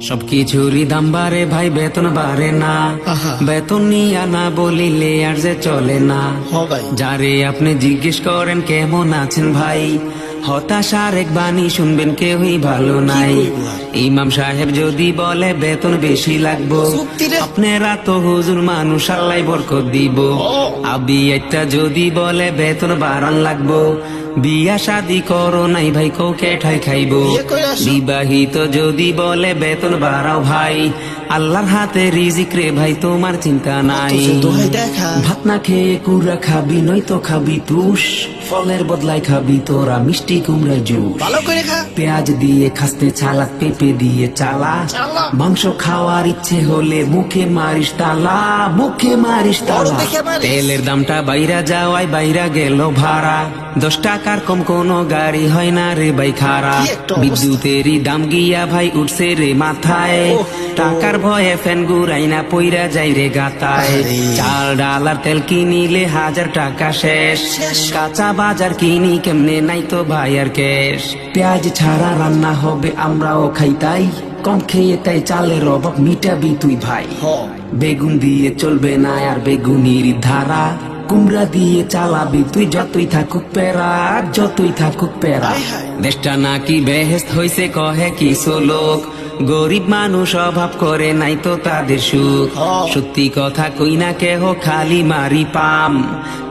সবকিছুরই দাম বাড়ে ভাই, বেতন বাড়ে না। বেতন নিয়া না বলিলে আর যে চলে না। যারে আপনি জিজ্ঞেস করেন কেমন আছেন ভাই, হতাশার এক বাণী শুনবেন কেউই ভালো নাই। ইমাম সাহেব যদি বলে বেতন বেশি লাগবো, আপনারা তো হুজুর মানুষ, আল্লাহ বরকত দিব। আবি একটা যদি বলে বেতন বাড়ান লাগবো, বিয়া শাদি করো নাই ভাই, কোকে ঠাই খাইবো। বিবাহিত যদি বলে বেতন বাড়াও ভাই, আল্লাহর হাতে রিজিক রে ভাই, তোমার চিন্তা নাই। ভাত না খেয়ে কুড়া খাবি, নয়তো খাবি তুষ, ফলের বদলায় খাবি তোরা মিষ্টি কুমড়া জুস। পেঁয়াজ দিয়ে খাসতে ছালাদ, পেঁপে দিয়ে চালা, মাংস খাওয়ার ইচ্ছে হলে মুখে মারিস তালা, মুখে মারিস তালা। তেলের দামটা বাইরা যাওয়ায় বাইরা গেল ভাড়া, 10 টাকার কম কোনো গাড়ি হয় না রে ভাই খারা। বিদ্যুতেরই দাম গিয়া ভাই উঠছে রে মাথায়, টাকার ভয়ে ফ্যান গুড়াই না পইরা যাই রে গাতায়। চাল ডাল আর তেল কিনিলে 1000 টাকা শেষ, কাঁচা বাজার কিনি কেমনে নাই তো ভাই আর ক্যাশ। পেঁয়াজ ছাড়া রান্না হবে আমরাও খাই তাই, কম খেয়ে তাই চালের অভাব মিটাবি তুই ভাই। বেগুন দিয়ে চলবে না আর বেগুনির ধারা, কুমড়া দিয়ে চালাবি তুই যতই থাকুক প্যারা, যতই থাকুক প্যারা। দেশটা নাকি বেহেস্ত হইছে কহে কিছু লোক, গরিব মানুষ অভাব করে নাই তো তাদের সুখ। সত্যি কথা কই না কেহ খালি মারি পাম,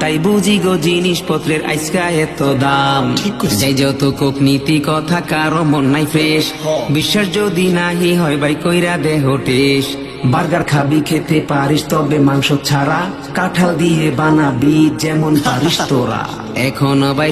তাই বুঝি গো জিনিসপত্রের আইসকা এত দাম। যাই যত কূটনীতি কথা কারো মন নাই ফ্রেশ, বিশ্বাস যদি নাহি হয় ভাই কইরা দেহ টেস। বার্গার খাবি খেতে পারিস তবে মাংস ছাড়া, কাঁঠাল দিয়ে বানাবি যেমন পারিস তোরা। এখনো ভাই